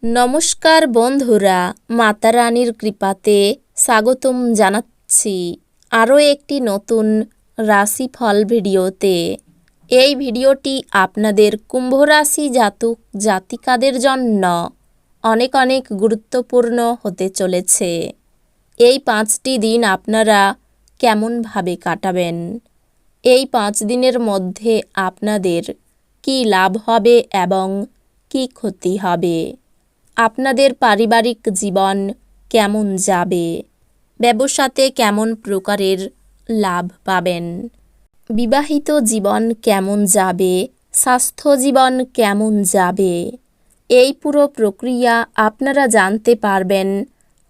নমস্কার বন্ধুরা, মাতা রানীর কৃপাতে স্বাগতম জানাচ্ছি আরও একটি নতুন রাশিফল ভিডিওতে। এই ভিডিওটি আপনাদের কুম্ভ রাশি জাতক জাতিকাদের জন্য অনেক অনেক গুরুত্বপূর্ণ হতে চলেছে। এই 5টি দিন আপনারা কেমনভাবে কাটাবেন, এই 5 দিনের মধ্যে আপনাদের কি লাভ হবে এবং কি ক্ষতি হবে, আপনাদের পারিবারিক জীবন কেমন যাবে, ব্যবসাতে কেমন প্রকারের লাভ পাবেন, বিবাহিত জীবন কেমন যাবে, স্বাস্থ্য জীবন কেমন যাবে, এই পুরো প্রক্রিয়া আপনারা জানতে পারবেন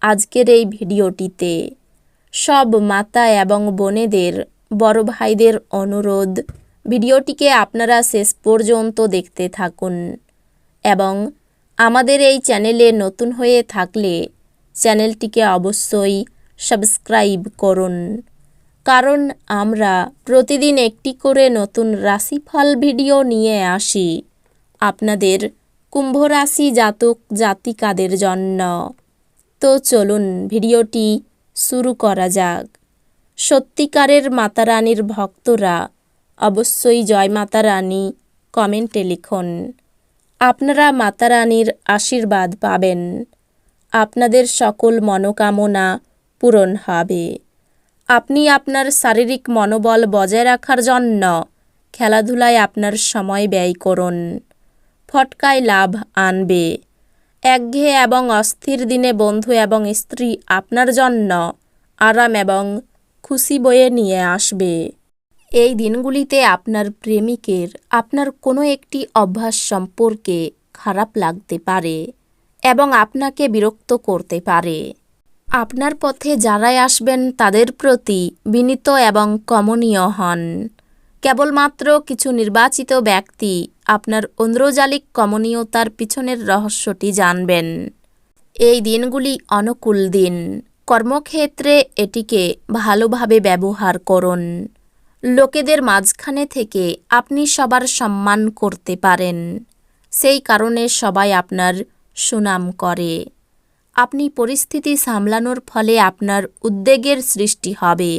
আজকের এই ভিডিওটিতে। সব মাতা এবং বোনেদের, বড় ভাইদের অনুরোধ, ভিডিওটিকে আপনারা শেষ পর্যন্ত দেখতে থাকুন এবং আমাদের এই চ্যানেলে নতুন হয়ে থাকলে চ্যানেলটিকে অবশ্যই সাবস্ক্রাইব করুন, কারণ আমরা প্রতিদিন একটি করে নতুন রাশিফল ভিডিও নিয়ে আসি আপনাদের কুম্ভ রাশি জাতক জাতিকাদের জন্য। তো চলুন ভিডিওটি শুরু করা যাক। সত্যিকারের মাতা রানীর ভক্তরা অবশ্যই জয় মাতা রানী কমেন্টে লিখুন। আপনারা মাতা রানীর আশীর্বাদ পাবেন, আপনাদের সকল মনোকামনা পূরণ হবে। আপনি আপনার শারীরিক মনোবল বজায় রাখার জন্য খেলাধুলায় আপনার সময় ব্যয় করুন, ফটকায় লাভ আনবে। একঘেয়ে এবং অস্থির দিনে বন্ধু এবং স্ত্রী আপনার জন্য আরাম এবং খুশি বয়ে নিয়ে আসবে। এই দিনগুলিতে আপনার প্রেমিকের আপনার কোনো একটি অভ্যাস সম্পর্কে খারাপ লাগতে পারে এবং আপনাকে বিরক্ত করতে পারে। আপনার পথে যারাই আসবেন তাদের প্রতি বিনীত এবং কমনীয় হন। কেবলমাত্র কিছু নির্বাচিত ব্যক্তি আপনার ঐন্দ্রজালিক কমনীয়তার পিছনের রহস্যটি জানবেন। এই দিনগুলি অনুকূল দিন, কর্মক্ষেত্রে এটিকে ভালোভাবে ব্যবহার করুন। লোকেদের মাঝখানে থেকে আপনি সবার সম্মান করতে পারেন, সেই কারণে সবাই আপনার সুনাম করে। আপনি পরিস্থিতি সামলানোর ফলে আপনার উদ্বেগের সৃষ্টি হবে।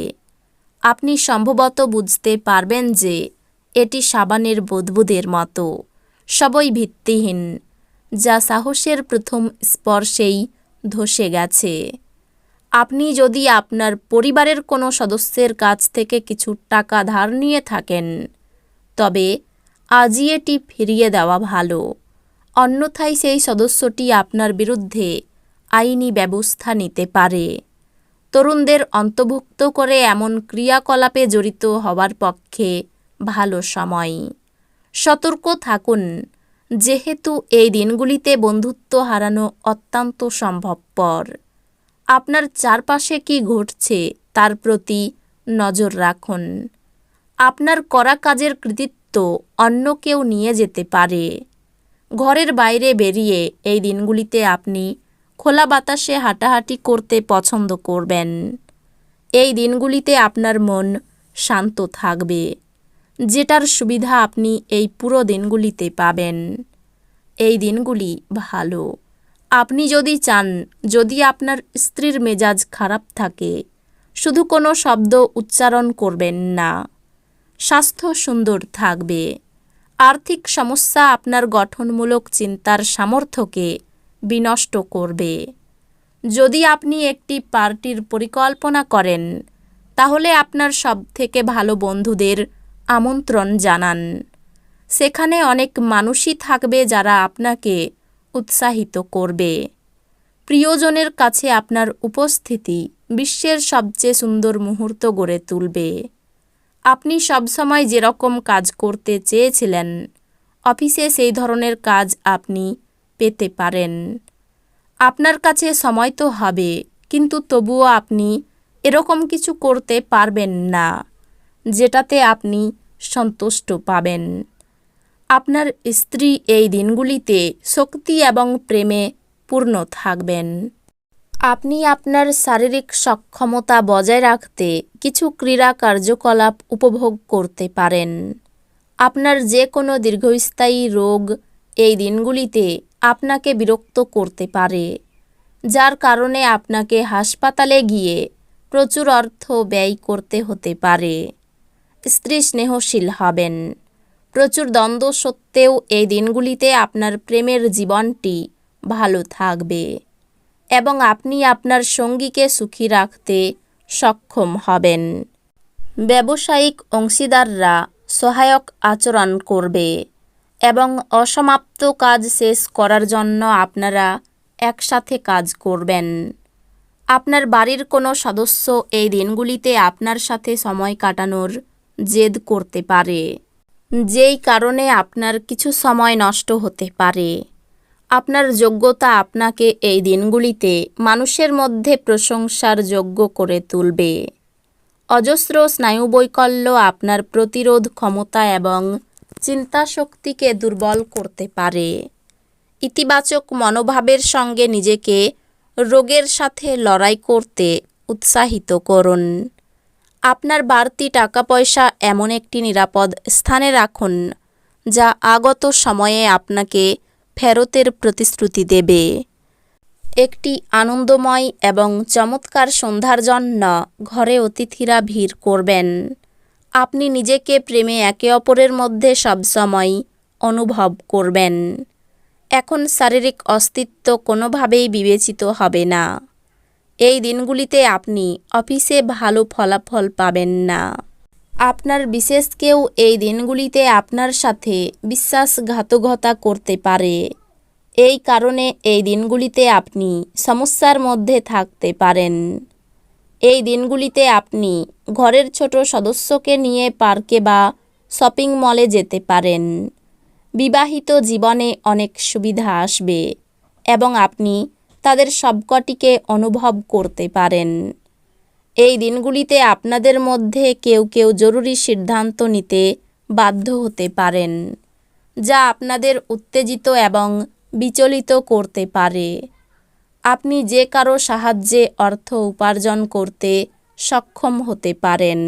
আপনি সম্ভবত বুঝতে পারবেন যে এটি সাবানের বুদবুদের মতো, সবই ভিত্তিহীন, যা সাহসের প্রথম স্পর্শেই ধসে গেছে। আপনি যদি আপনার পরিবারের কোনো সদস্যের কাছ থেকে কিছু টাকা ধার নিয়ে থাকেন, তবে আজই এটি ফিরিয়ে দেওয়া ভালো, অন্যথায় সেই সদস্যটি আপনার বিরুদ্ধে আইনি ব্যবস্থা নিতে পারে। তরুণদের অন্তর্ভুক্ত করে এমন ক্রিয়াকলাপে জড়িত হওয়ার পক্ষে ভালো সময়। সতর্ক থাকুন, যেহেতু এই দিনগুলিতে বন্ধুত্ব হারানো অত্যন্ত সম্ভবপর। আপনার চারপাশে কি ঘটছে তার প্রতি নজর রাখুন। আপনার করা কাজের কৃতিত্ব অন্য কেউ নিয়ে যেতে পারে। ঘরের বাইরে বেরিয়ে এই দিনগুলিতে আপনি খোলা বাতাসে হাঁটাহাঁটি করতে পছন্দ করবেন। এই দিনগুলিতে আপনার মন শান্ত থাকবে, যেটার সুবিধা আপনি এই পুরো দিনগুলিতে পাবেন। এই দিনগুলি ভালো। আপনি যদি চান, যদি আপনার স্ত্রীর মেজাজ খারাপ থাকে, শুধু কোনো শব্দ উচ্চারণ করবেন না। স্বাস্থ্য সুন্দর থাকবে। আর্থিক সমস্যা আপনার গঠনমূলক চিন্তার সামর্থ্যকে বিনষ্ট করবে। যদি আপনি একটি পার্টির পরিকল্পনা করেন, তাহলে আপনার সবথেকে ভালো বন্ধুদের আমন্ত্রণ জানান। সেখানে অনেক মানুষই থাকবে যারা আপনাকে উৎসাহিত করবে। প্রিয়জনের কাছে আপনার উপস্থিতি বিশ্বের সবচেয়ে সুন্দর মুহূর্ত গড়ে তুলবে। আপনি সবসময় যেরকম কাজ করতে চেয়েছিলেন, অফিসে সেই ধরনের কাজ আপনি পেতে পারেন। আপনার কাছে সময় তো হবে, কিন্তু তবুও আপনি এরকম কিছু করতে পারবেন না যেটাতে আপনি সন্তুষ্ট পাবেন। আপনার স্ত্রী এই দিনগুলিতে শক্তি এবং প্রেমে পূর্ণ থাকবেন। আপনি আপনার শারীরিক সক্ষমতা বজায় রাখতে কিছু ক্রীড়া কার্যকলাপ উপভোগ করতে পারেন। আপনার যে কোনো দীর্ঘস্থায়ী রোগ এই দিনগুলিতে আপনাকে বিরক্ত করতে পারে, যার কারণে আপনাকে হাসপাতালে গিয়ে প্রচুর অর্থ ব্যয় করতে হতে পারে। স্ত্রী স্নেহশীল হবেন। প্রচুর দ্বন্দ্ব সত্ত্বেও এই দিনগুলিতে আপনার প্রেমের জীবনটি ভালো থাকবে এবং আপনি আপনার সঙ্গীকে সুখী রাখতে সক্ষম হবেন। ব্যবসায়িক অংশীদাররা সহায়ক আচরণ করবে এবং অসমাপ্ত কাজ শেষ করার জন্য আপনারা একসাথে কাজ করবেন। আপনার বাড়ির কোনো সদস্য এই দিনগুলিতে আপনার সাথে সময় কাটানোর জেদ করতে পারে, যেই কারণে আপনার কিছু সময় নষ্ট হতে পারে। আপনার যোগ্যতা আপনাকে এই দিনগুলিতে মানুষের মধ্যে প্রশংসার যোগ্য করে তুলবে। অজস্র স্নায়ুবৈকল্য আপনার প্রতিরোধ ক্ষমতা এবং চিন্তাশক্তিকে দুর্বল করতে পারে। ইতিবাচক মনোভাবের সঙ্গে নিজেকে রোগের সাথে লড়াই করতে উৎসাহিত করুন। আপনার বাড়তি টাকা পয়সা এমন একটি নিরাপদ স্থানে রাখুন যা আগত সময়ে আপনাকে ফেরতের প্রতিশ্রুতি দেবে। একটি আনন্দময় এবং চমৎকার সন্ধ্যার জন্য ঘরে অতিথিরা ভিড় করবেন। আপনি নিজেকে প্রেমে একে অপরের মধ্যে সবসময় অনুভব করবেন। এখন শারীরিক অস্তিত্ব কোনোভাবেই বিবেচিত হবে না। এই দিনগুলিতে আপনি অফিসে ভালো ফলাফল পাবেন না। আপনার বিশেষ কেউ এই দিনগুলিতে আপনার সাথে বিশ্বাসঘাতকতা করতে পারে। এই কারণে এই দিনগুলিতে আপনি সমস্যার মধ্যে থাকতে পারেন। এই দিনগুলিতে আপনি ঘরের ছোট সদস্যকে নিয়ে পার্কে বা শপিং মলে যেতে পারেন। বিবাহিত জীবনে অনেক সুবিধা আসবে এবং আপনি তাদের সবকটিকে অনুভব করতে পারেন। এই দিনগুলিতে আপনাদের মধ্যে কেউ কেউ জরুরি সিদ্ধান্ত নিতে বাধ্য হতে পারেন, যা আপনাদের উত্তেজিত এবং বিচলিত করতে পারে। আপনি যে কারো সাহায্যে অর্থ উপার্জন করতে সক্ষম হতে পারেন।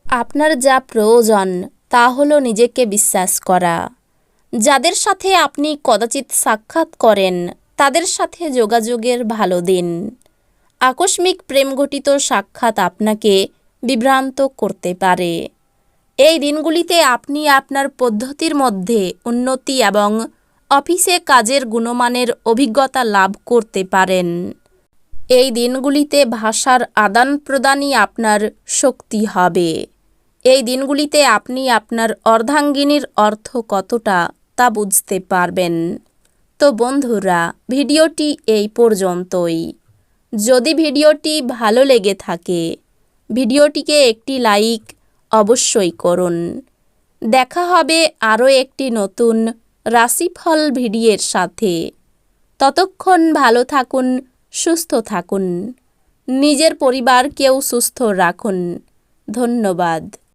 আপনার যা প্রয়োজন তা হলো নিজেকে বিশ্বাস করা। যাদের সাথে আপনি কদাচিৎ সাক্ষাৎ করেন তাদের সাথে যোগাযোগের ভালো দিন। আকস্মিক প্রেমঘটিত সাক্ষাৎ আপনাকে বিভ্রান্ত করতে পারে। এই দিনগুলিতে আপনি আপনার পদ্ধতির মধ্যে উন্নতি এবং অফিসে কাজের গুণমানের অভিজ্ঞতা লাভ করতে পারেন। এই দিনগুলিতে ভাষার আদান প্রদানই আপনার শক্তি হবে। এই দিনগুলিতে আপনি আপনার অর্ধাঙ্গিনীর অর্থ কতটা তা বুঝতে পারবেন। তো বন্ধুরা, ভিডিওটি এই পর্যন্তই। যদি ভিডিওটি ভালো লেগে থাকে ভিডিওটিকে একটি লাইক অবশ্যই করুন। দেখা হবে আরও একটি নতুন রাশিফল ভিডিওর সাথে। ততক্ষণ ভালো থাকুন, সুস্থ থাকুন, নিজের পরিবারকেও সুস্থ রাখুন। ধন্যবাদ।